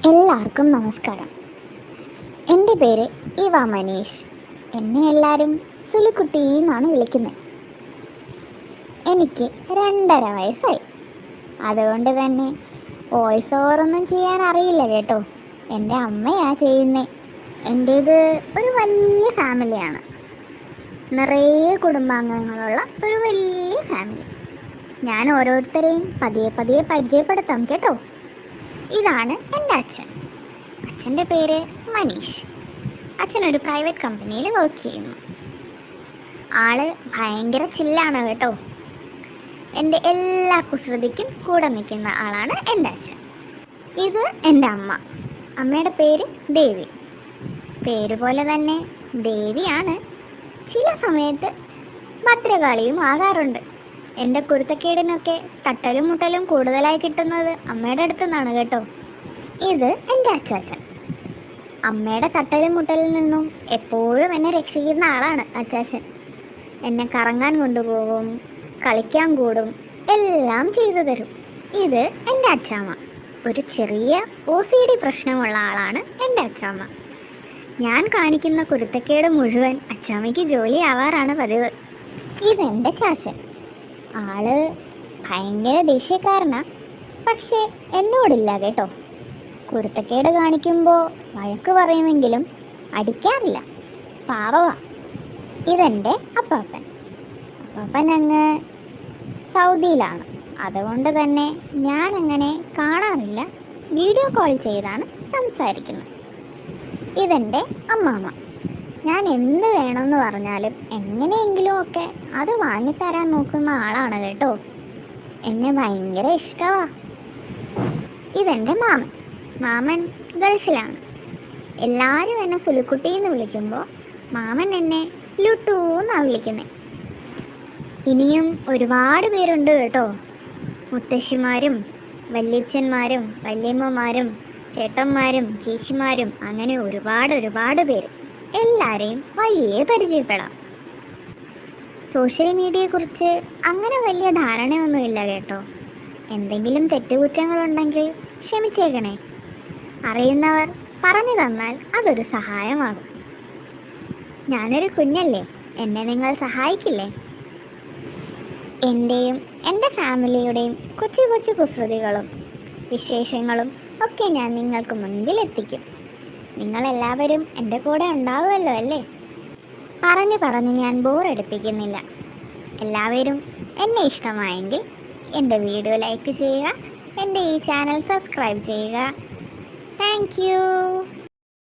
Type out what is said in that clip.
എല്ലാവർക്കും നമസ്കാരം. എൻ്റെ പേര് ഇവ മനീഷ്. എന്നെ എല്ലാവരും സുലുക്കുട്ടി എന്നാണ് വിളിക്കുന്നത്. എനിക്ക് 2.5 വയസ്സായി. അതുകൊണ്ട് തന്നെ വോയിസ് ഓവറൊന്നും ചെയ്യാൻ അറിയില്ല കേട്ടോ. എൻ്റെ അമ്മയാ ചെയ്യുന്നത്. എൻ്റേത് ഒരു വലിയ ഫാമിലിയാണ്. നിറയെ കുടുംബാംഗങ്ങളുള്ള ഒരു വലിയ ഫാമിലി. ഞാൻ ഓരോരുത്തരെയും പതിയെ പതിയെ പരിചയപ്പെടുത്താം കേട്ടോ. ഇതാണ് എൻ്റെ അച്ഛൻ. അച്ഛൻ്റെ പേര് മനീഷ്. അച്ഛനൊരു പ്രൈവറ്റ് കമ്പനിയിൽ വർക്ക് ചെയ്യുന്നു. ആള് ഭയങ്കര ചില്ലാണ് കേട്ടോ. എൻ്റെ എല്ലാ കുസൃതിക്കും കൂടെ നിൽക്കുന്ന ആളാണ് എൻ്റെ അച്ഛൻ. ഇത് എൻ്റെ അമ്മ. അമ്മയുടെ പേര് ദേവി. പേര് പോലെ തന്നെ ദേവിയാണ്. ചില സമയത്ത് ഭദ്രകാളിയും ആകാറുണ്ട്. എൻ്റെ കുരുത്തക്കേടിനൊക്കെ തട്ടലും മുട്ടലും കൂടുതലായി കിട്ടുന്നത് അമ്മയുടെ അടുത്തു നിന്നാണ് കേട്ടോ. ഇത് എൻ്റെ അച്ചാച്ചൻ. അമ്മയുടെ തട്ടലും മുട്ടലിൽ നിന്നും എപ്പോഴും എന്നെ രക്ഷിക്കുന്ന ആളാണ് അച്ചാച്ചൻ. എന്നെ കറങ്ങാൻ കൊണ്ടുപോകും, കളിക്കാൻ കൂടും, എല്ലാം ചെയ്തു തരും. ഇത് എൻ്റെ അച്ചാമ്മ. ഒരു ചെറിയ OCD പ്രശ്നമുള്ള ആളാണ് എൻ്റെ അച്ചാമ്മ. ഞാൻ കാണിക്കുന്ന കുരുത്തക്കേട് മുഴുവൻ അച്ചാമ്മയ്ക്ക് ജോലിയാവാറാണ് പതിവ്. ഇതെൻ്റെ ചാച്ചൻ. ആള് ഭയങ്കര ദേഷ്യക്കാരനാ. പക്ഷെ എന്നോടില്ല കേട്ടോ. കുരുത്തക്കേട് കാണിക്കുമ്പോൾ വഴക്ക് പറയുമെങ്കിലും അടിക്കാറില്ല. പാവവാ. ഇതെൻ്റെ അപ്പാപ്പൻ. അപ്പാപ്പൻ അങ്ങ് സൗദിയിലാണ്. അതുകൊണ്ട് തന്നെ ഞാൻ അങ്ങനെ കാണാറില്ല. വീഡിയോ കോൾ ചെയ്താണ് സംസാരിക്കുന്നത്. ഇതെൻ്റെ അമ്മാമ്മ. ഞാൻ എന്ത് വേണമെന്ന് പറഞ്ഞാലും എങ്ങനെയെങ്കിലും ഒക്കെ അത് വാങ്ങിത്തരാൻ നോക്കുന്ന ആളാണ് കേട്ടോ. എന്നെ ഭയങ്കര ഇഷ്ടമാ. ഇതെൻ്റെ മാമൻ. മാമൻ ഗൾഫിലാണ്. എല്ലാവരും എന്നെ സുലുക്കുട്ടി എന്ന് വിളിക്കുമ്പോൾ മാമൻ എന്നെ ലുട്ടു എന്നാണ് വിളിക്കുന്നത്. ഇനിയും ഒരുപാട് പേരുണ്ട് കേട്ടോ. മുത്തശ്ശിമാരും വല്യച്ഛന്മാരും വല്യമ്മമാരും ചേട്ടന്മാരും ചേച്ചിമാരും അങ്ങനെ ഒരുപാട് പേര്. എല്ലാവരെയും വഴിയെ പരിചയപ്പെടാം. സോഷ്യൽ മീഡിയയെക്കുറിച്ച് അങ്ങനെ വലിയ ധാരണയൊന്നുമില്ല കേട്ടോ. എന്തെങ്കിലും തെറ്റുകുറ്റങ്ങളുണ്ടെങ്കിൽ ക്ഷമിച്ചേക്കണേ. അറിയുന്നവർ പറഞ്ഞു തന്നാൽ അതൊരു സഹായമാകും. ഞാനൊരു കുഞ്ഞല്ലേ, എന്നെ നിങ്ങൾ സഹായിക്കില്ലേ? എൻ്റെയും എൻ്റെ ഫാമിലിയുടെയും കൊച്ചു കൊച്ചു കുസൃതികളും വിശേഷങ്ങളും ഒക്കെ ഞാൻ നിങ്ങൾക്ക് മുൻപിൽ എത്തിക്കും. നിങ്ങളെല്ലാവരും എൻ്റെ കൂടെ ഉണ്ടാവുമല്ലോ അല്ലേ? പറഞ്ഞ് ഞാൻ ബോറടിപ്പിക്കുന്നില്ല. എല്ലാവരും എന്നെ ഇഷ്ടമായെങ്കിൽ എൻ്റെ വീഡിയോ ലൈക്ക് ചെയ്യുക, എൻ്റെ ഈ ചാനൽ സബ്സ്ക്രൈബ് ചെയ്യുക. Thank you.